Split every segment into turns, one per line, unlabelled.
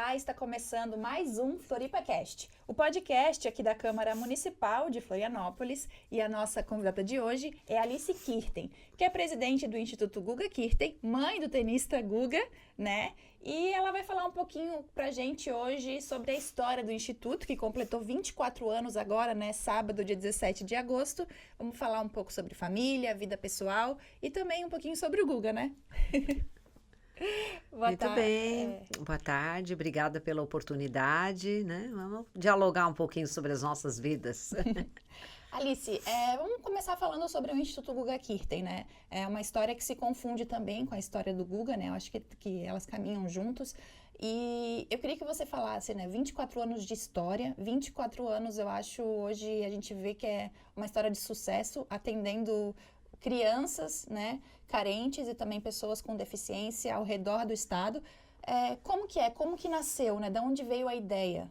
Olá, está começando mais um FloripaCast, o podcast aqui da Câmara Municipal de Florianópolis, e a nossa convidada de hoje é Alice Kirten, que é presidente do Instituto Guga Kirten, mãe do tenista Guga, né? E ela vai falar um pouquinho pra gente hoje sobre a história do Instituto, que completou 24 anos agora, né? Sábado, dia 17 de agosto. Vamos falar um pouco sobre família, vida pessoal e também um pouquinho sobre o Guga, né? Boa
Muito
tarde.
bem, boa tarde, obrigada pela oportunidade, né? Vamos dialogar um pouquinho sobre as nossas vidas.
Alice, vamos começar falando sobre o Instituto Guga Kirten, né? É uma história que se confunde também com a história do Guga, né? Eu acho que elas caminham juntos. E eu queria que você falasse, né? 24 anos de história, 24 anos, eu acho, hoje a gente vê que é uma história de sucesso, atendendo crianças, né, carentes e também pessoas com deficiência ao redor do estado. Como que é? Como que nasceu, né? Da onde veio a ideia?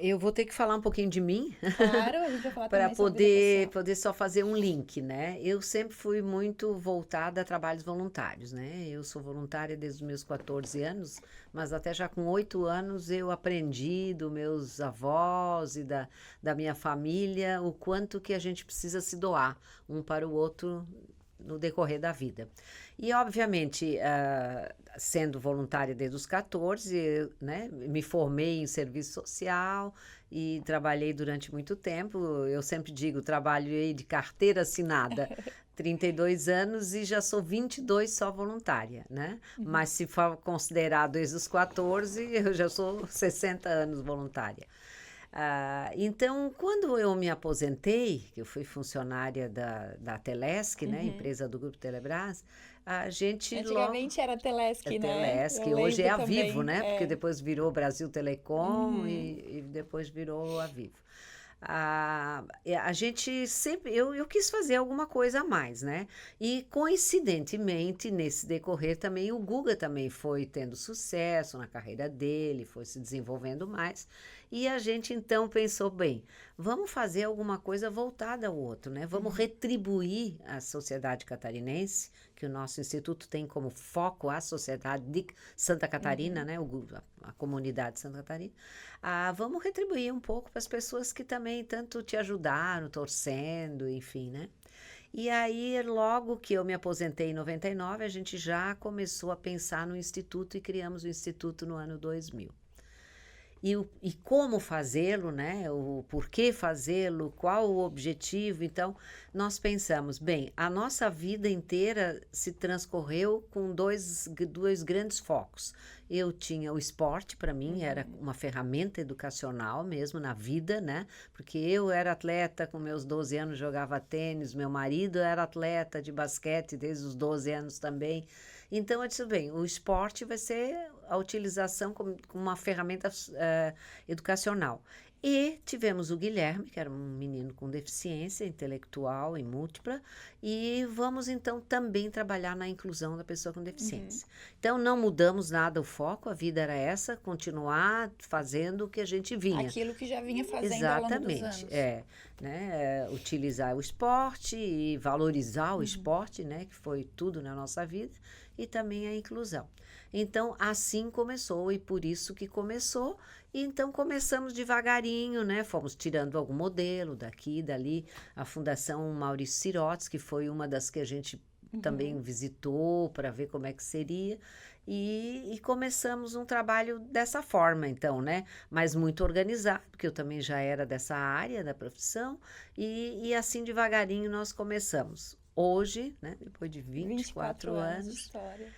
Eu vou ter que falar um pouquinho de mim
Claro, a gente vai falar
para
também sobre vida pessoal.
poder só fazer um link, né? Eu sempre fui muito voltada a trabalhos voluntários, né? Eu sou voluntária desde os meus 14 anos, mas até já com 8 anos eu aprendi dos meus avós e da minha família o quanto que a gente precisa se doar um para o outro no decorrer da vida. E, obviamente, sendo voluntária desde os 14, né, me formei em serviço social e trabalhei durante muito tempo. Eu sempre digo, trabalhei de carteira assinada 32 anos e já sou 22 só voluntária, né? Mas se for considerar desde os 14, eu já sou 60 anos voluntária. Então, quando eu me aposentei, que eu fui funcionária da Telesc, né, empresa do Grupo Telebrás, a gente logo...
Antigamente era
A
Telesc, né?
Telesc,
Eu
hoje é
lembro
a Vivo,
também.
né? Porque depois virou Brasil Telecom
Uhum.
e depois virou a Vivo. A gente sempre, eu quis fazer alguma coisa a mais, né? E coincidentemente, nesse decorrer também, o Guga também foi tendo sucesso na carreira dele, foi se desenvolvendo mais. E a gente então pensou, bem, vamos fazer alguma coisa voltada ao outro, né? Vamos retribuir a sociedade catarinense, que o nosso instituto tem como foco a sociedade de Santa Catarina, né? A comunidade de Santa Catarina. Vamos retribuir um pouco para as pessoas que também tanto te ajudaram, torcendo, enfim, né? E aí, logo que eu me aposentei em 99, a gente já começou a pensar no instituto e criamos o instituto no ano 2000. E como fazê-lo, né? O porquê fazê-lo, qual o objetivo. Então, nós pensamos, bem, a nossa vida inteira se transcorreu com dois grandes focos. Eu tinha o esporte, para mim, era uma ferramenta educacional mesmo na vida, né? Porque eu era atleta, com meus 12 anos jogava tênis, meu marido era atleta de basquete desde os 12 anos também. Então, eu disse, bem, o esporte vai ser a utilização como uma ferramenta educacional. E tivemos o Guilherme, que era um menino com deficiência intelectual e múltipla, e vamos então também trabalhar na inclusão da pessoa com deficiência. Então não mudamos nada o foco, a vida era essa, continuar fazendo o que a gente vinha.
Aquilo que já vinha fazendo ao longo dos
Exatamente,
anos.
né? Utilizar o esporte e valorizar o esporte, né? Que foi tudo na nossa vida, e também a inclusão. Então, assim começou, e por isso que começou, e então começamos devagarinho, né? Fomos tirando algum modelo daqui e dali, a Fundação Maurício Sirotes, que foi uma das que a gente também visitou para ver como é que seria, e começamos um trabalho dessa forma, então, né? Mas muito organizado, porque eu também já era dessa área da profissão, e assim devagarinho nós começamos. Hoje, né, depois de
24
24
anos de
anos,
história.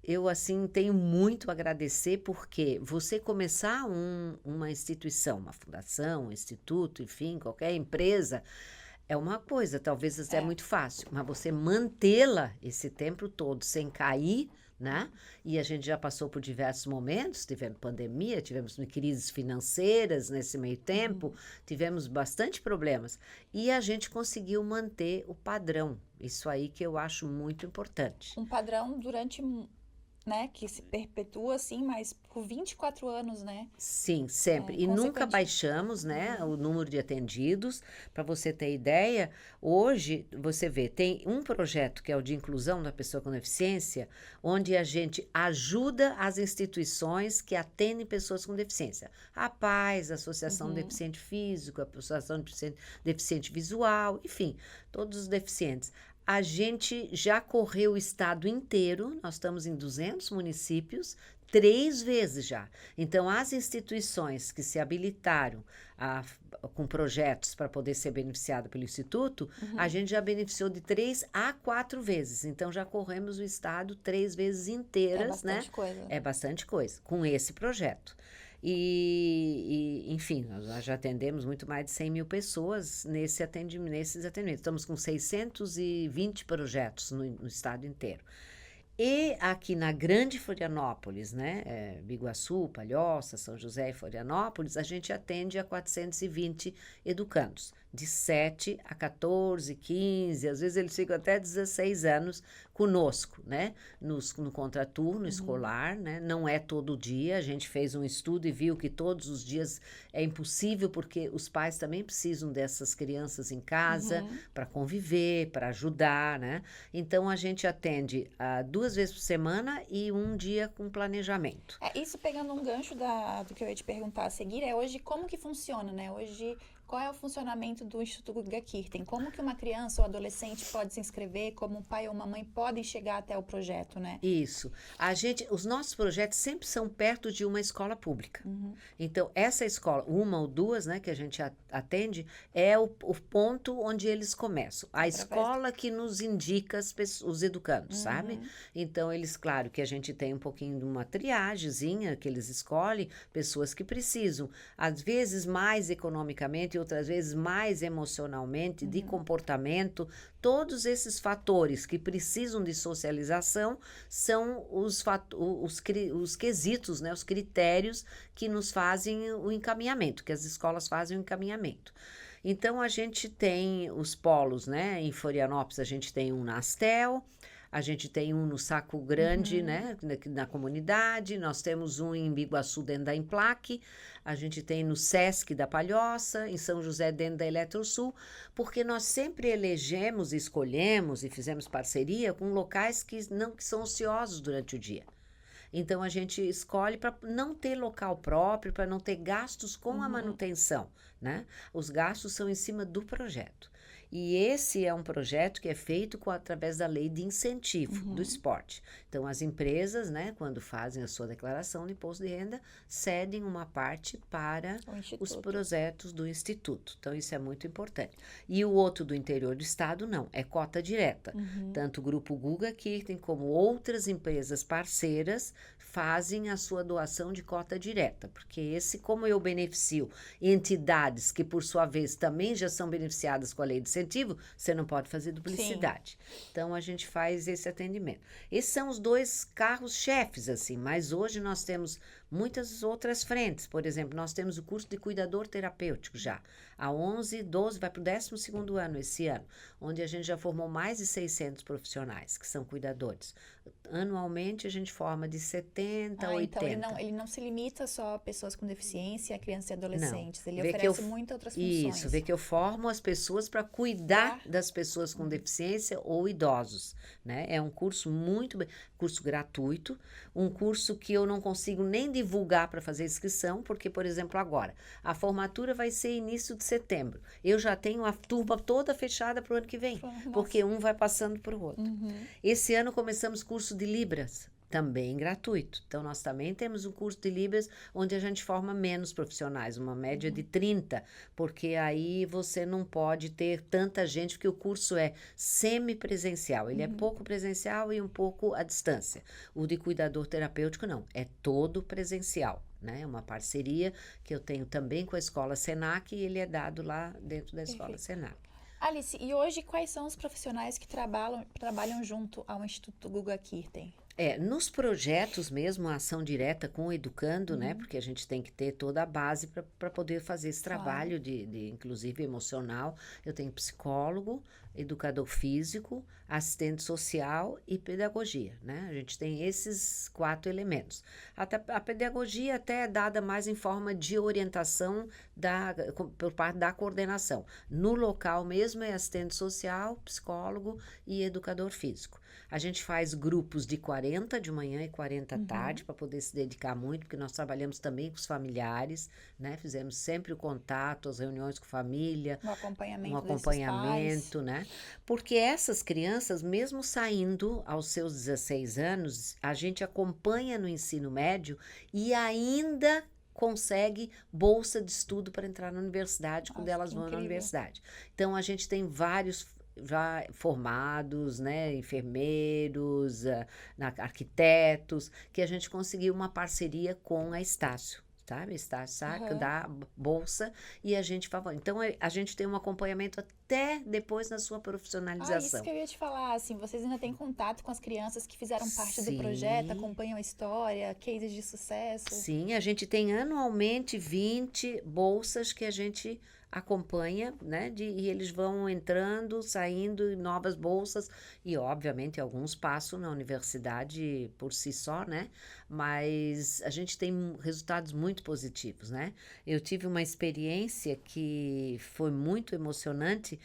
eu assim, tenho muito a agradecer, porque você começar uma instituição, uma fundação, um instituto, enfim, qualquer empresa, é uma coisa, talvez é muito fácil, mas você mantê-la esse tempo todo sem cair, né? E a gente já passou por diversos momentos, tivemos pandemia, tivemos crises financeiras nesse meio tempo, tivemos bastante problemas. E a gente conseguiu manter o padrão. Isso aí que eu acho muito importante.
Um padrão durante né, que se perpetua assim, mas por 24 anos, né?
Sim, sempre. E nunca
Consequente.
baixamos, né, o número de atendidos. Para você ter ideia, hoje você vê, tem um projeto que é o de inclusão da pessoa com deficiência, onde a gente ajuda as instituições que atendem pessoas com deficiência. A PAS, a Associação de Deficiente Físico, a Associação de Deficiente Visual, enfim, todos os deficientes. A gente já correu o estado inteiro, nós estamos em 200 municípios, 3 vezes já. Então, as instituições que se habilitaram com projetos para poder ser beneficiado pelo Instituto, a gente já beneficiou de 3 a 4 vezes. Então, já corremos o estado 3 vezes
É
inteiras, né?
bastante coisa.
É bastante coisa, com esse projeto. Enfim, nós já atendemos muito mais de 100 mil pessoas nesses atendimentos. Estamos com 620 projetos no estado inteiro. E aqui na Grande Florianópolis, né, Biguaçu, Palhoça, São José e Florianópolis, a gente atende a 420 educandos, de 7 a 14, 15, às vezes eles ficam até 16 anos conosco, né, no contraturno escolar, né, não é todo dia, a gente fez um estudo e viu que todos os dias é impossível, porque os pais também precisam dessas crianças em casa para conviver, para ajudar, né, então a gente atende 2 vezes por semana e um dia com planejamento.
Isso pegando um gancho do que eu ia te perguntar a seguir, hoje como que funciona, né? Hoje, qual é o funcionamento do Instituto Guga Kirten? Como que uma criança ou adolescente pode se inscrever? Como um pai ou uma mãe podem chegar até o projeto, né?
Isso. Os nossos projetos sempre são perto de uma escola pública. Então, essa escola, uma ou duas, né, que a gente atende, é o ponto onde eles começam. A escola que nos indica os educandos, sabe? Então, eles, claro, que a gente tem um pouquinho de uma triagemzinha que eles escolhem, pessoas que precisam, às vezes mais economicamente, outras vezes mais emocionalmente, de comportamento. Todos esses fatores que precisam de socialização são os quesitos, né, os critérios que nos fazem o encaminhamento, que as escolas fazem o encaminhamento. Então, a gente tem os polos, né? Em Florianópolis, a gente tem um na Astel, a gente tem um no Saco Grande, né, na comunidade, nós temos um em Biguaçu, dentro da Implac, a gente tem no Sesc da Palhoça, em São José, dentro da Eletrosul, porque nós sempre elegemos, escolhemos e fizemos parceria com locais que são ociosos durante o dia. Então, a gente escolhe para não ter local próprio, para não ter gastos com a manutenção, né? Os gastos são em cima do projeto. E esse é um projeto que é feito através da lei de incentivo do esporte. Então, as empresas, né, quando fazem a sua declaração de imposto de renda, cedem uma parte para os projetos do Instituto. Então, isso é muito importante. E o outro do interior do estado, não, é cota direta. Tanto o Grupo Guga Kirten como outras empresas parceiras fazem a sua doação de cota direta, porque como eu beneficio entidades que, por sua vez, também já são beneficiadas com a lei de incentivo, você não pode fazer duplicidade. Sim. Então, a gente faz esse atendimento. Esses são os dois carros-chefes, assim, mas hoje nós temos muitas outras frentes. Por exemplo, nós temos o curso de cuidador terapêutico já. A 11, 12, vai para o 12º ano esse ano, onde a gente já formou mais de 600 profissionais que são cuidadores. Anualmente, a gente forma de 70 a 80.
Então, ele não se limita só a pessoas com deficiência, a crianças e adolescentes. Não. Ele oferece muitas outras funções.
Isso, vê que eu formo as pessoas para cuidar das pessoas com deficiência ou idosos, né? É um curso curso gratuito, um curso que eu não consigo nem divulgar para fazer inscrição, porque, por exemplo, agora, a formatura vai ser início de setembro. Eu já tenho a turma toda fechada para o ano que vem, porque um vai passando para o outro. Esse ano começamos curso de Libras, também gratuito. Então, nós também temos um curso de Libras onde a gente forma menos profissionais, uma média de 30, porque aí você não pode ter tanta gente, porque o curso é semipresencial. Ele é pouco presencial e um pouco à distância. O de cuidador terapêutico, não. É todo presencial, né? É uma parceria que eu tenho também com a Escola Senac e ele é dado lá dentro da Escola Senac.
Alice, e hoje quais são os profissionais que trabalham junto ao Instituto Guga Kirten?
Nos projetos mesmo, a ação direta com o educando, né? Porque a gente tem que ter toda a base para poder fazer esse
Claro.
trabalho inclusive emocional. Eu tenho psicólogo, educador físico, assistente social e pedagogia, né? A gente tem esses 4 elementos. Até, a pedagogia até é dada mais em forma de orientação por parte da coordenação. No local mesmo é assistente social, psicólogo e educador físico. A gente faz grupos de 40 de manhã e 40 à tarde para poder se dedicar muito, porque nós trabalhamos também com os familiares, né? Fizemos sempre o contato, as reuniões com família,
O acompanhamento
um
desses pais.
acompanhamento, né? Porque essas crianças, mesmo saindo aos seus 16 anos, a gente acompanha no ensino médio e ainda consegue bolsa de estudo para entrar na universidade quando
Nossa,
elas
que
vão na
incrível.
universidade. Então, a gente tem vários já formados, né, enfermeiros, arquitetos, que a gente conseguiu uma parceria com a Estácio. Sabe? Estácio saca, dá bolsa e a gente favorece. Então, a gente tem um acompanhamento até depois na sua profissionalização.
Isso que eu ia te falar, assim, vocês ainda têm contato com as crianças que fizeram parte do projeto,
Sim.
acompanham a história, cases de sucesso?
Sim, a gente tem anualmente 20 bolsas que a gente acompanha, né? E eles vão entrando, saindo, novas bolsas, e obviamente alguns passam na universidade por si só, né? Mas a gente tem resultados muito positivos, né? Eu tive uma experiência que foi muito emocionante.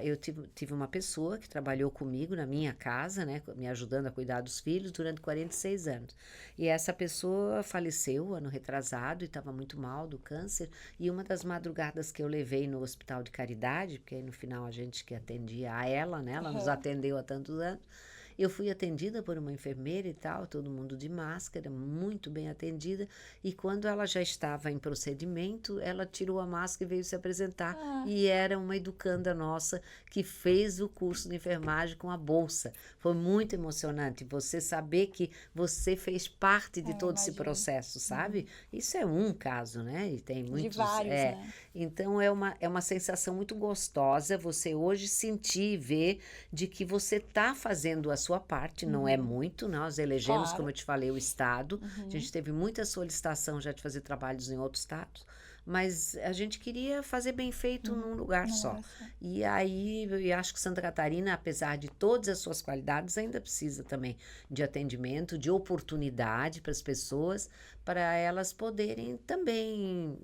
Eu tive uma pessoa que trabalhou comigo na minha casa, né? Me ajudando a cuidar dos filhos durante 46 anos. E essa pessoa faleceu ano retrasado e estava muito mal do câncer. E uma das madrugadas que eu levei no hospital de caridade, porque aí no final a gente que atendia a ela, né? Ela nos atendeu há tantos anos. Eu fui atendida por uma enfermeira e tal, todo mundo de máscara, muito bem atendida. E quando ela já estava em procedimento, ela tirou a máscara e veio se apresentar. E era uma educanda nossa que fez o curso de enfermagem com a bolsa. Foi muito emocionante você saber que você fez parte de todo esse processo, sabe? Isso é um caso, né? E tem muitos.
De vários, né?
Então, é uma sensação muito gostosa você hoje sentir e ver de que você está fazendo a sua parte, não é muito, nós elegemos,
Claro.
como eu te falei, o Estado, a gente teve muita solicitação já de fazer trabalhos em outros estados, mas a gente queria fazer bem feito num lugar só. E aí, eu acho que Santa Catarina, apesar de todas as suas qualidades, ainda precisa também de atendimento, de oportunidade para as pessoas, para elas poderem também,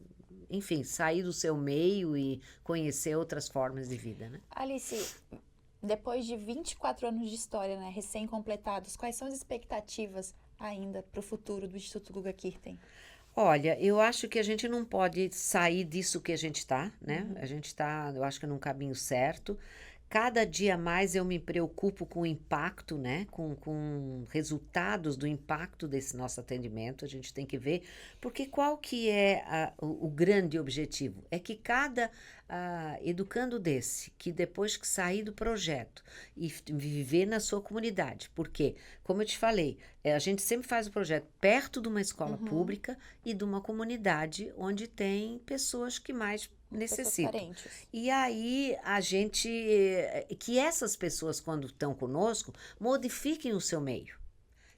enfim, sair do seu meio e conhecer outras formas de vida, né?
Alice, depois de 24 anos de história, né, recém-completados, quais são as expectativas ainda para o futuro do Instituto Guga Kirten?
Olha, eu acho que a gente não pode sair disso que a gente está, né? A gente está, eu acho que num caminho certo. Cada dia mais eu me preocupo com o impacto, né? Com resultados do impacto desse nosso atendimento. A gente tem que ver, porque qual que é o grande objetivo? É que cada educando desse, que depois que sair do projeto e viver na sua comunidade, porque, como eu te falei, a gente sempre faz o projeto perto de uma escola pública e de uma comunidade onde tem pessoas que mais necessitam.
Carentes.
E aí a gente, que essas pessoas quando estão conosco, modifiquem o seu meio,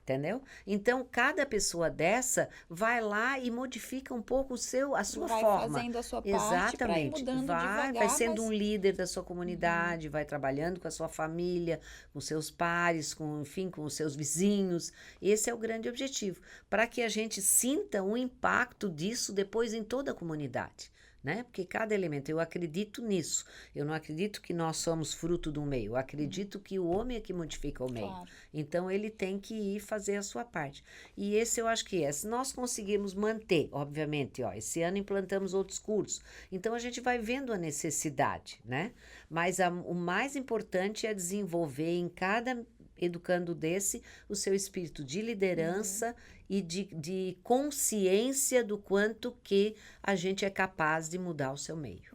entendeu? Então cada pessoa dessa vai lá e modifica um pouco a sua
Vai
forma.
fazendo a sua parte para ir
Exatamente.
mudando
Vai
devagar,
sendo
mas
um líder da sua comunidade, vai trabalhando com a sua família, com seus pares, enfim, com os seus vizinhos. Esse é o grande objetivo, para que a gente sinta o impacto disso depois em toda a comunidade. Né? Porque cada elemento, eu acredito nisso. Eu não acredito que nós somos fruto do meio. Eu acredito que o homem é que modifica o meio.
Claro.
Então, ele tem que ir fazer a sua parte. E esse eu acho que é. Se nós conseguirmos manter, obviamente, esse ano implantamos outros cursos. Então, a gente vai vendo a necessidade, né? Mas o mais importante é desenvolver em cada educando desse o seu espírito de liderança e de consciência do quanto que a gente é capaz de mudar o seu meio.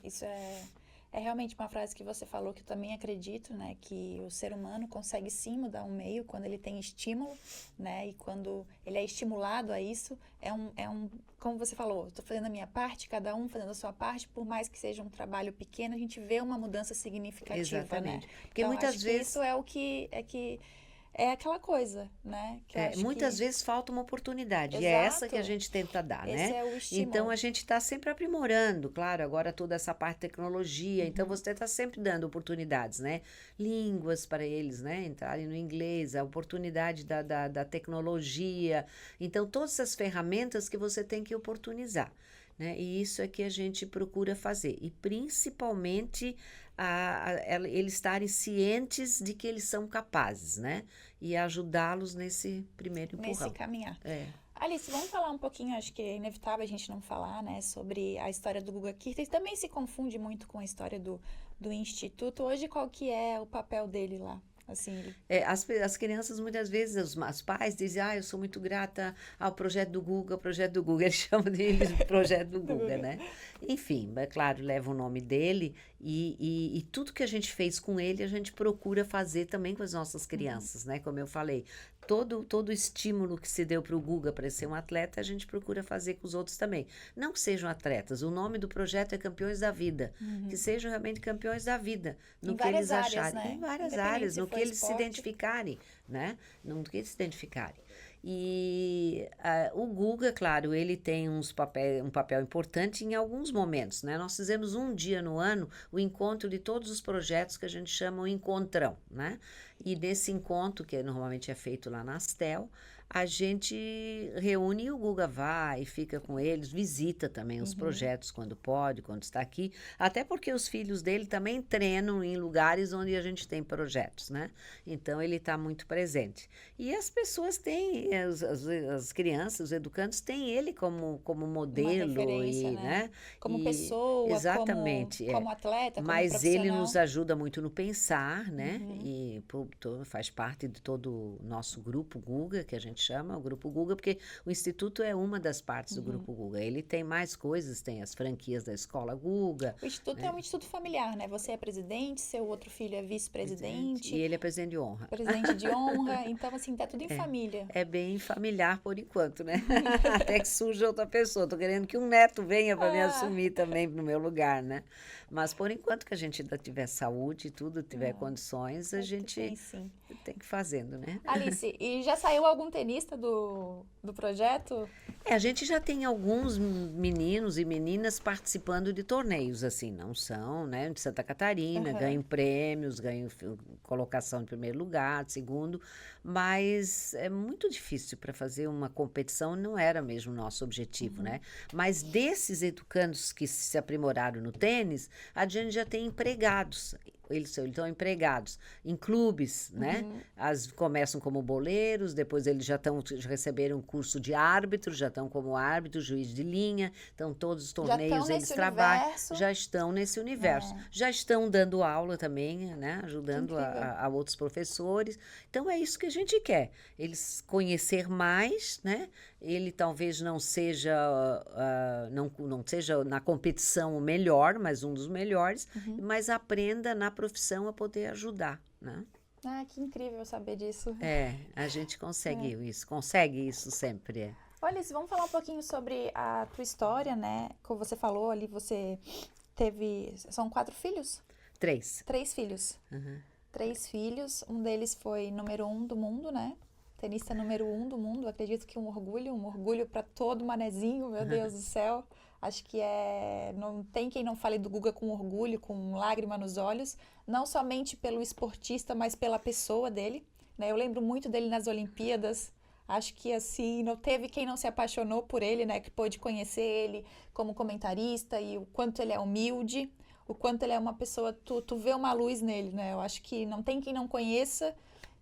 Isso é realmente uma frase que você falou que eu também acredito, né? Que o ser humano consegue sim mudar o meio quando ele tem estímulo, né? E quando ele é estimulado a isso, como você falou, estou fazendo a minha parte, cada um fazendo a sua parte, por mais que seja um trabalho pequeno, a gente vê uma mudança significativa,
Exatamente.
né?
Porque
então,
muitas
acho
vezes
que isso é o que é aquela coisa, né? Que eu acho
Muitas
que...
vezes falta uma oportunidade, e é essa que a
Exato.
gente tenta dar,
Esse
né?
é o
Então
estímulo.
a gente está sempre aprimorando, claro, agora toda essa parte de tecnologia, então
Uhum.
você está sempre dando oportunidades, né? Línguas para eles, né? Entrarem no inglês, a oportunidade da tecnologia. Então, todas essas ferramentas que você tem que oportunizar, né? E isso é que a gente procura fazer. E principalmente eles estarem cientes de que eles são capazes, né? E ajudá-los nesse primeiro
Nesse
empurrão.
caminhar.
É.
Alice, vamos falar um pouquinho, acho que é inevitável a gente não falar, né, sobre a história do Guga Kirten. Também se confunde muito com a história do Instituto. Hoje, qual que é o papel dele lá? Assim, ele...
As crianças, muitas vezes, os pais dizem, eu sou muito grata ao projeto do Guga, o projeto do Guga, eles chamam deles de projeto do
do
Guga,
Guga.
né? Enfim, é claro, leva o nome dele e tudo que a gente fez com ele, a gente procura fazer também com as nossas crianças, né? Como eu falei, todo o estímulo que se deu para o Guga para ser um atleta, a gente procura fazer com os outros também. Não que sejam atletas, o nome do projeto é Campeões da Vida, que sejam realmente campeões da vida,
Em
no que
várias
eles
áreas,
acharem, em
né?
várias
Independente
áreas,
se
no
for
que eles se
esporte.
identificarem, né? No que eles se identificarem. E o Guga, claro, ele tem um papel importante em alguns momentos, né? Nós fizemos um dia no ano o encontro de todos os projetos que a gente chama o encontrão, né? E nesse encontro, que normalmente é feito lá na Astel, a gente reúne e o Guga vai, fica com eles, visita também os projetos quando pode, quando está aqui, até porque os filhos dele também treinam em lugares onde a gente tem projetos, né? Então ele está muito presente. E as pessoas têm, as crianças, os educandos têm ele como
Uma
modelo
referência,
e,
né?
né?
Como
E
pessoa,
exatamente,
como atleta, como
mas ele nos
profissional.
ajuda muito no pensar, né? E faz parte de todo o nosso grupo Guga, que a gente chama, o grupo Guga, porque o Instituto é uma das partes do grupo Guga. Ele tem mais coisas, tem as franquias da Escola Guga,
O instituto é
né?
um instituto familiar, né? Você é presidente, seu outro filho é
Presidente, e
vice-presidente,
ele é presidente de honra.
presidente de honra. Então, assim, tá tudo em família.
É bem familiar por enquanto, né? Até que surja outra pessoa. Tô querendo que um neto venha para me
Ah,
assumir também no meu lugar, né? Mas por enquanto que a gente ainda tiver saúde e tudo, tiver condições, a gente
tem sim.
tem que ir fazendo, né?
Alice, e já saiu algum tenista do projeto?
A gente já tem alguns meninos e meninas participando de torneios, assim, não são, né, de Santa Catarina,
Aham.
ganham prêmios, ganham colocação em primeiro lugar, de segundo, mas é muito difícil para fazer uma competição, não era mesmo o nosso objetivo, né? Mas desses educandos que se aprimoraram no tênis, a gente já tem empregados. Eles estão empregados em clubes, né? Começam como boleiros, depois eles já receberam um curso de árbitro, já estão como árbitro, juiz de linha, então todos os
Já estão
torneios eles
nesse
trabalham,
universo?
já estão nesse universo, já estão dando aula também, né?
Que
Ajudando
incrível.
a outros professores. Então é isso que a gente quer, eles conhecer mais, né? Ele talvez não seja, não seja na competição o melhor, mas um dos melhores, mas aprenda na profissão a poder ajudar, né?
Ah, que incrível saber disso.
A gente consegue isso sempre.
Olha, Alice, vamos falar um pouquinho sobre a tua história, né? Como você falou ali, você teve... São 4 filhos?
3.
3 filhos. 3 filhos. Um deles foi número 1 do mundo, né? Tenista número 1 do mundo. Acredito que um orgulho para todo manezinho, meu Deus do céu. Acho que não tem quem não fale do Guga com orgulho, com lágrima nos olhos, não somente pelo esportista, mas pela pessoa dele, né? Eu lembro muito dele nas Olimpíadas. Acho que assim, não teve quem não se apaixonou por ele, né? Que pôde conhecer ele como comentarista e o quanto ele é humilde, o quanto ele é uma pessoa, tu vê uma luz nele, né? Eu acho que não tem quem não conheça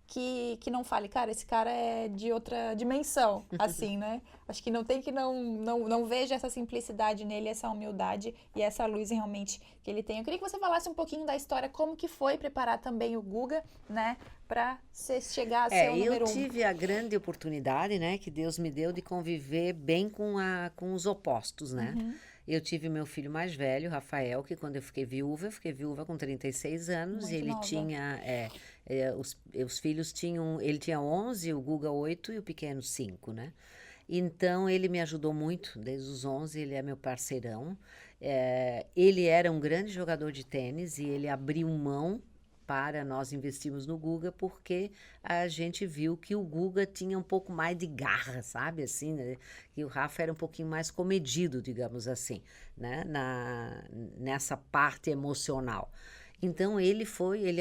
que não fale, cara, esse cara é de outra dimensão, assim, né? Acho que não tem que não veja essa simplicidade nele, essa humildade e essa luz realmente que ele tem. Eu queria que você falasse um pouquinho da história, como que foi preparar também o Guga, né, para chegar a ser o número 1.
Eu tive a grande oportunidade, né, que Deus me deu de conviver bem com os opostos, né? Eu tive meu filho mais velho, Rafael, que quando eu fiquei viúva com 36 anos,
Muito
e ele
nova.
tinha, os filhos tinham, ele tinha 11, o Guga 8 e o pequeno 5, né? Então, ele me ajudou muito, desde os 11, ele é meu parceirão. Ele era um grande jogador de tênis e ele abriu mão para nós investirmos no Guga, porque a gente viu que o Guga tinha um pouco mais de garra, sabe, assim, né? E o Rafa era um pouquinho mais comedido, digamos assim, né? Nessa parte emocional. Então ele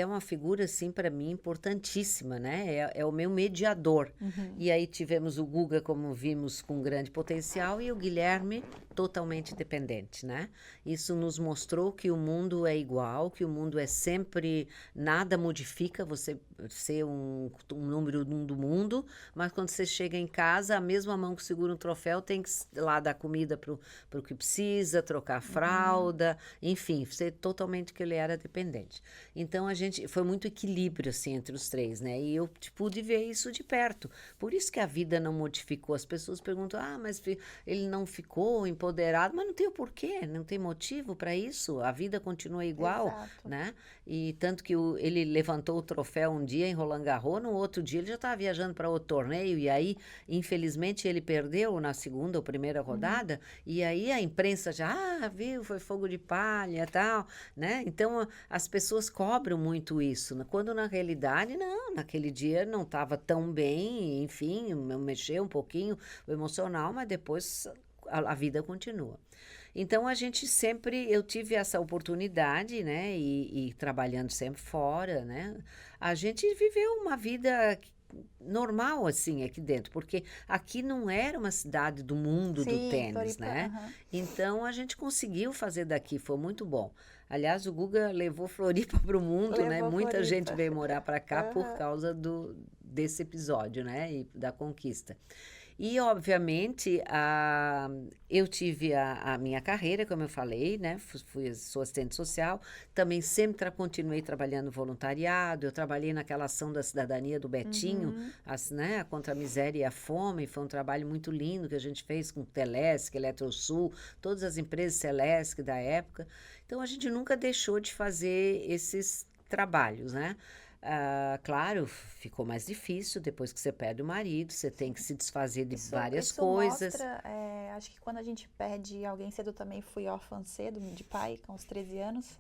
é uma figura assim para mim importantíssima, né? É o meu mediador. E aí tivemos o Guga, como vimos, com grande potencial e o Guilherme totalmente dependente, né? Isso nos mostrou que o mundo é igual, que o mundo é sempre, nada modifica você ser um número um do mundo, mas quando você chega em casa, a mesma mão que segura um troféu tem que lá dar comida pro que precisa, trocar fralda, enfim, ser totalmente que ele era dependente. Então a gente foi muito equilíbrio assim entre os três, né? E eu pude ver isso de perto. Por isso que a vida não modificou. As pessoas perguntam: "Ah, mas ele não ficou empoderado?" Mas não tem o porquê, não tem motivo para isso. A vida continua igual,
Exato.
né? E tanto que ele levantou o troféu um dia em Roland Garros, no outro dia ele já estava viajando para outro torneio e aí, infelizmente, ele perdeu na segunda ou primeira rodada e aí a imprensa já, viu, foi fogo de palha e tal, né? Então as pessoas cobram muito isso, quando na realidade não, naquele dia não estava tão bem, enfim, mexeu um pouquinho o emocional, mas depois a vida continua. Então a gente sempre, eu tive essa oportunidade, né? E trabalhando sempre fora, né? A gente viveu uma vida normal assim aqui dentro, porque aqui não era uma cidade do mundo do
Sim,
tênis,
Floripa,
né? Então a gente conseguiu fazer daqui, foi muito bom. Aliás, o Guga levou Floripa para o mundo, né?
levou
Muita gente
Floripa.
veio morar para cá por
Aham.
causa desse episódio, né? E da conquista. E, obviamente, eu tive a minha carreira, como eu falei, né? Sou assistente social, também sempre continuei trabalhando no voluntariado, eu trabalhei naquela ação da cidadania do Betinho, né? Contra a miséria e a fome, foi um trabalho muito lindo que a gente fez com Telesc, Eletrosul, todas as empresas Celesc da época. Então, a gente nunca deixou de fazer esses trabalhos, né? Claro, ficou mais difícil depois que você perde o marido, você tem que se desfazer de várias
Isso
coisas.
mostra, acho que quando a gente perde alguém cedo, eu também fui órfã cedo, de pai, com uns 13 anos,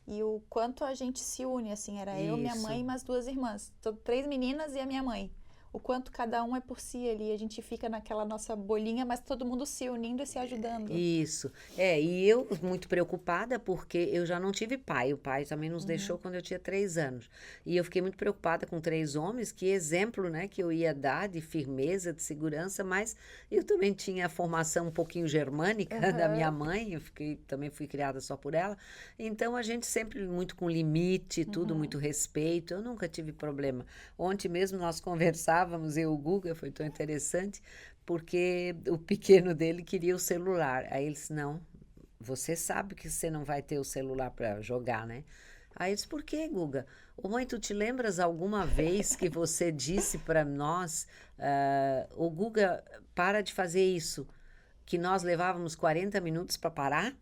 e o quanto a gente se une, assim, era eu, minha mãe
Isso.
e mais duas irmãs, três meninas e a minha mãe. O quanto cada um é por si ali, a gente fica naquela nossa bolinha, mas todo mundo se unindo e se ajudando.
Isso. E eu muito preocupada porque eu já não tive pai. O pai também nos deixou quando eu tinha 3 anos. E eu fiquei muito preocupada com 3 homens, que exemplo, né, que eu ia dar de firmeza, de segurança, mas eu também tinha a formação um pouquinho germânica da minha mãe, também fui criada só por ela. Então a gente sempre muito com limite, tudo muito respeito. Eu nunca tive problema. Ontem mesmo nós conversávamos, eu e o Guga, foi tão interessante, porque o pequeno dele queria o celular. Aí ele disse: "Não, você sabe que você não vai ter o celular para jogar, né?" Aí eu disse: "Por quê, Guga? Ô mãe, tu te lembras alguma vez que você disse para nós, ô Guga, para de fazer isso, que nós levávamos 40 minutos para parar?"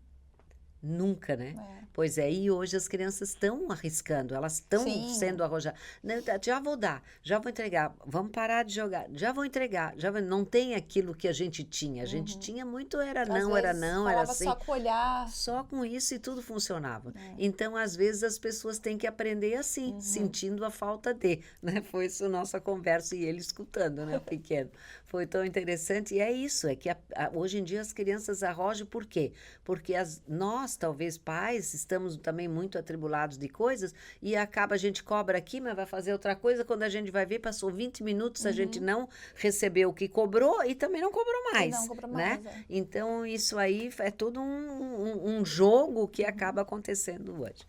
Nunca, né?
É.
Pois é, e hoje as crianças estão arriscando, elas estão
Sim.
sendo arrojadas. Não, já vou dar, já vou entregar, vamos parar de jogar, já vou entregar, não tem aquilo que a gente tinha. A gente tinha muito,
Às
era
vezes
não, era
falava
assim.
só com o olhar.
Só com isso e tudo funcionava. Então, às vezes, as pessoas têm que aprender assim, sentindo a falta de, né? Foi isso a nossa conversa e ele escutando, né, o pequeno. Foi tão interessante. E é isso, é que hoje em dia as crianças arrojam por quê? Porque nós, talvez pais, estamos também muito atribulados de coisas e acaba, a gente cobra aqui, mas vai fazer outra coisa, quando a gente vai ver, passou 20 minutos, a gente não recebeu o que cobrou e também não cobrou
E
mais,
não compra
né?
mais, é.
Então, isso aí é todo um jogo que acaba acontecendo hoje.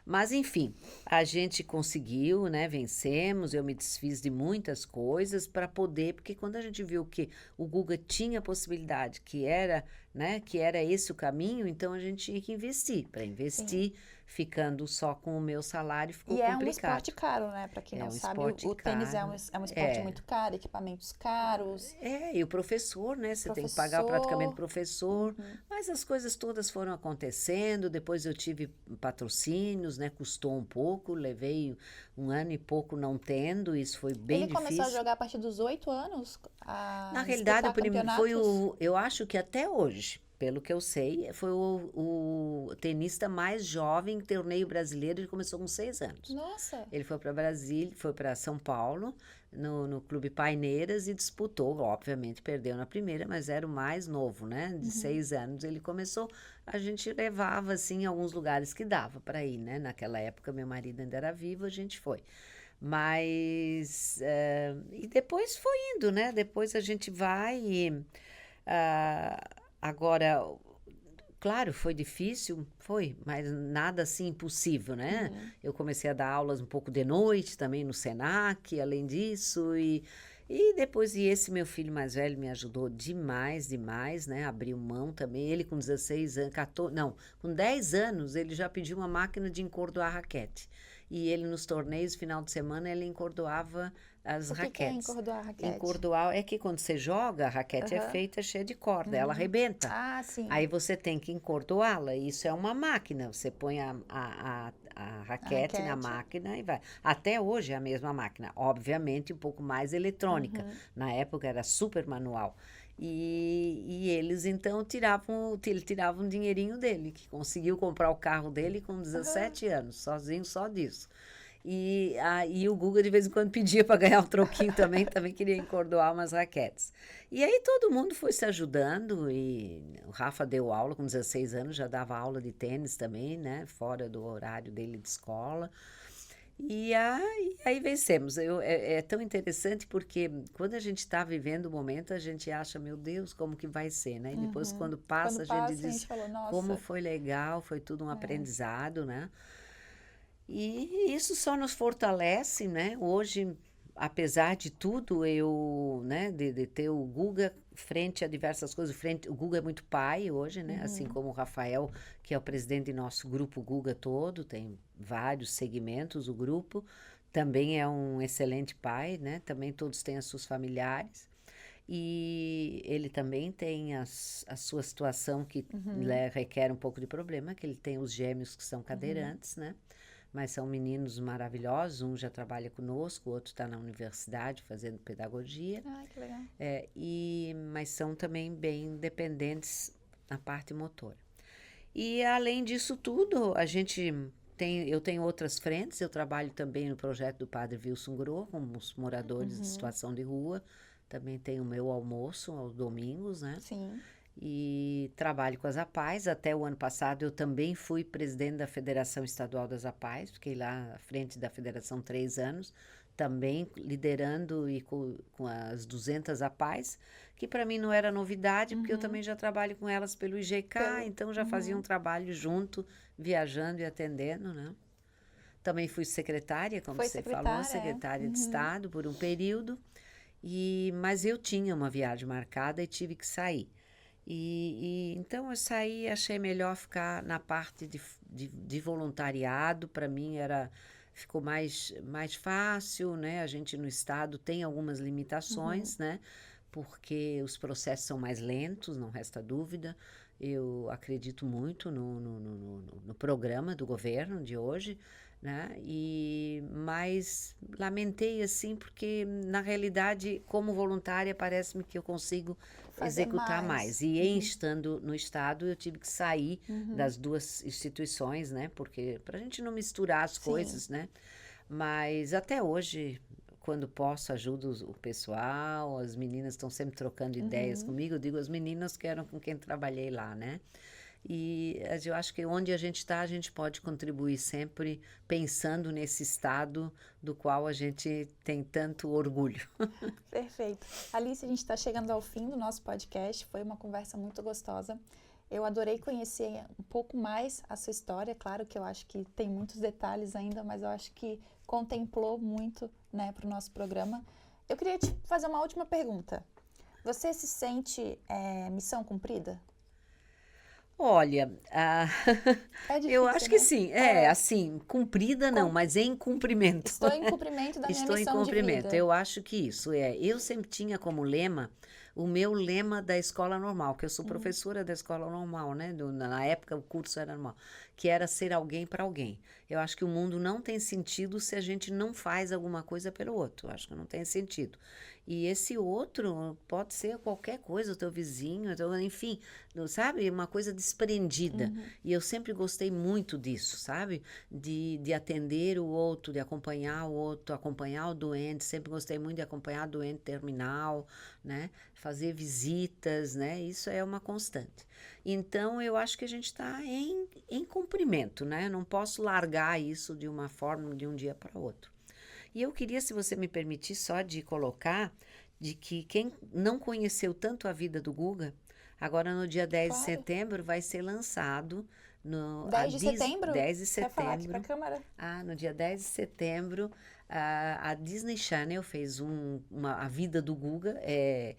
Mas, enfim, a gente conseguiu, né? Vencemos, eu me desfiz de muitas coisas para poder, porque quando a gente viu que o Guga tinha possibilidade, que era, né, que era esse o caminho, então a gente tinha que investir. Para investir, ficando só com o meu salário, ficou
E é um
complicado.
esporte caro, né? Pra quem
É
não
um
sabe,
esporte
o tênis é
caro.
um esporte muito caro, equipamentos caros,
E o professor, né? Você tem que pagar praticamente o
professor.
professor. Mas as coisas todas foram acontecendo. Depois eu tive patrocínios, né? Custou um pouco, levei 1 ano e pouco não tendo. Isso foi bem
Ele começou a
difícil.
jogar a partir dos 8 anos,
Na
a
realidade,
disputar
foi
campeonatos.
eu acho que até hoje. pelo que eu sei, foi o tenista mais jovem em torneio brasileiro. Ele começou com 6 anos.
Nossa!
Ele foi para Brasília, foi para São Paulo, no Clube Paineiras e disputou. Obviamente perdeu na primeira, mas era o mais novo, né? De 6 anos ele começou. A gente levava, assim, em alguns lugares que dava para ir, né? Naquela época, meu marido ainda era vivo, a gente foi. Mas, e depois foi indo, né? Depois a gente vai e, agora, claro, foi difícil, foi, mas nada assim impossível, né? Eu comecei a dar aulas um pouco de noite também no Senac, além disso, e depois, e esse meu filho mais velho me ajudou demais, demais, né? Abriu mão também, ele com 16 anos, 14, não, com 10 anos, ele já pediu uma máquina de encordoar raquete. E ele, nos torneios, final de semana, ele encordoava as
O que é
raquetes.
encordoar a raquete?
Encordoar é que quando você joga, a raquete é feita cheia de corda, ela arrebenta.
Ah, sim.
Aí você tem que encordoá-la. Isso é uma máquina. Você põe a raquete na máquina e vai. Até hoje é a mesma máquina. Obviamente, um pouco mais eletrônica. Na época era super manual. E eles, então, ele tirava um dinheirinho dele, que conseguiu comprar o carro dele com 17 anos, sozinho, só disso. E o Guga, de vez em quando, pedia para ganhar um troquinho também queria encordoar umas raquetes. E aí todo mundo foi se ajudando, e o Rafa deu aula com 16 anos, já dava aula de tênis também, né, fora do horário dele de escola. E aí vencemos. É tão interessante porque quando a gente está vivendo o momento, a gente acha, meu Deus, como que vai ser, né? E depois, quando passa, a gente diz,
fala, nossa.
como foi legal, foi tudo um aprendizado, né? E isso só nos fortalece, né? Hoje, apesar de tudo, né, de ter o Guga frente a diversas coisas, o Guga é muito pai hoje, né? Assim como o Rafael, que é o presidente do nosso grupo Guga todo, tem vários segmentos, o grupo, também é um excelente pai, né? Também todos têm as suas familiares. E ele também tem a sua situação que requer um pouco de problema, que ele tem os gêmeos que são cadeirantes, né? Mas são meninos maravilhosos, um já trabalha conosco, o outro está na universidade fazendo pedagogia.
Ah, que legal.
Mas são também bem dependentes na parte motora. E além disso tudo, eu tenho outras frentes, eu trabalho também no projeto do Padre Wilson Groh, com os moradores de situação de rua, também tenho o meu almoço aos domingos, né?
Sim.
E trabalho com as APAES. Até o ano passado eu também fui presidente da Federação Estadual das APAES, fiquei lá à frente da federação 3 anos, também liderando e com as 200 APAES, que para mim não era novidade, porque eu também já trabalho com elas pelo IGK, então já fazia um trabalho junto, viajando e atendendo, né? Também fui secretária, como você falou, secretária de Estado por um período, mas eu tinha uma viagem marcada e tive que sair. Então eu saí, achei melhor ficar na parte de voluntariado. Para mim ficou mais fácil, né? A gente no estado tem algumas limitações, né? Porque os processos são mais lentos, não resta dúvida. Eu acredito muito no programa do governo de hoje, né? Mas lamentei assim, porque na realidade, como voluntária, parece-me que eu consigo executar mais. E estando no estado, eu tive que sair das duas instituições, né? Porque para a gente não misturar as coisas, né? Mas até hoje, quando posso, ajudo o pessoal, as meninas estão sempre trocando ideias comigo, eu digo, as meninas que eram com quem trabalhei lá, né? E eu acho que onde a gente está, a gente pode contribuir sempre pensando nesse estado do qual a gente tem tanto orgulho.
Perfeito. Alice, a gente está chegando ao fim do nosso podcast, foi uma conversa muito gostosa. Eu adorei conhecer um pouco mais a sua história, claro que eu acho que tem muitos detalhes ainda, mas eu acho que contemplou muito, né, para o nosso programa. Eu queria te fazer uma última pergunta. Você se sente missão cumprida?
Olha,
É difícil,
eu acho
né?
que sim. Assim, cumprida não, mas em cumprimento.
Estou em cumprimento da minha
Estou em
missão de
cumprimento.
vida.
Eu acho que isso é. Eu sempre tinha como lema o meu lema da escola normal, que eu sou professora da escola normal, né? Na época o curso era normal, que era ser alguém para alguém. Eu acho que o mundo não tem sentido se a gente não faz alguma coisa pelo outro. Eu acho que não tem sentido. E esse outro pode ser qualquer coisa, o teu vizinho, enfim, sabe? Uma coisa desprendida. E eu sempre gostei muito disso, sabe? De atender o outro, de acompanhar o outro, acompanhar o doente. Sempre gostei muito de acompanhar o doente terminal, né? Fazer visitas, né? Isso é uma constante. Então, eu acho que a gente está em cumprimento, né? Não posso largar isso de uma forma, de um dia para outro. E eu queria, se você me permitir, só de colocar de que quem não conheceu tanto a vida do Guga, agora no dia 10 de
Claro.
setembro vai ser lançado no
10 de setembro?
10 de
Quer falar aqui pra
setembro.
câmera?
No dia 10 de setembro, a Disney Channel fez a vida do Guga, é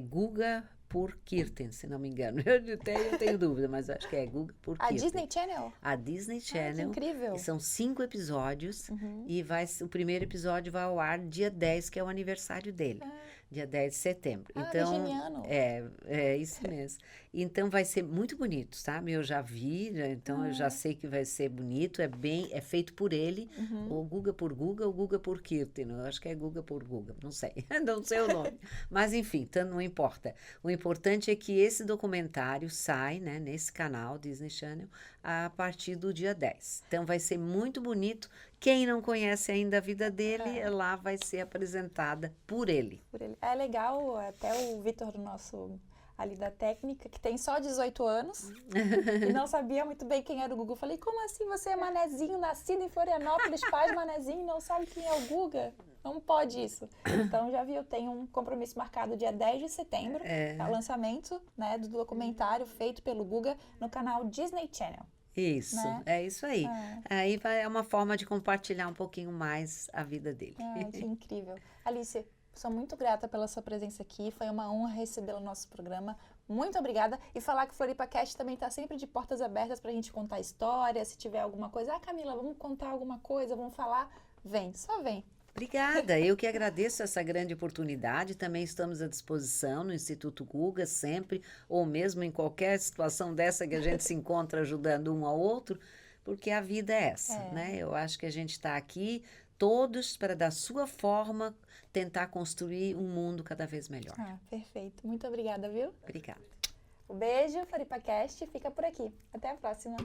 Guga por Kirten, se não me engano. Eu tenho dúvida, mas acho que é Guga por
A
Kirten.
Disney Channel?
A Disney
Ah, que
Channel.
incrível.
E são 5 episódios e o primeiro episódio vai ao ar dia 10, que é o aniversário dele. Dia 10 de setembro. Então,
virginiano.
é isso mesmo. Então vai ser muito bonito, sabe? Eu já vi, então eu já sei que vai ser bonito, é feito por ele, o Guga por Guga, o Guga por Kirten. Eu acho que é Guga por Guga, não sei, não sei o nome. Mas enfim, não importa. O importante é que esse documentário sai, né, nesse canal Disney Channel a partir do dia 10. Então vai ser muito bonito. Quem não conhece ainda a vida dele, lá vai ser apresentada por ele.
Por ele. É legal, até o Vitor, do nosso ali da técnica, que tem só 18 anos e não sabia muito bem quem era o Guga. Eu falei, como assim você é manezinho, nascido em Florianópolis, pai de manezinho, e não sabe quem é o Guga? Não pode isso. Então, já viu, tem um compromisso marcado dia 10 de setembro, o lançamento, né, do documentário feito pelo Guga no canal Disney Channel.
Isso,
Né?
é isso aí. Aí é uma forma de compartilhar um pouquinho mais a vida dele.
Ai, que incrível. Alice, sou muito grata pela sua presença aqui. Foi uma honra recebê-la no nosso programa. Muito obrigada. E falar que o Floripa Cast também está sempre de portas abertas para a gente contar história. Se tiver alguma coisa, Camila, vamos contar alguma coisa, vamos falar. Vem, só vem.
Obrigada, eu que agradeço essa grande oportunidade. Também estamos à disposição no Instituto Guga, sempre, ou mesmo em qualquer situação dessa que a gente se encontra ajudando um ao outro, porque a vida é essa, né? Eu acho que a gente está aqui, todos, para, da sua forma, tentar construir um mundo cada vez melhor.
Perfeito. Muito obrigada, viu?
Obrigada.
Um beijo, FloripaCast fica por aqui. Até a próxima.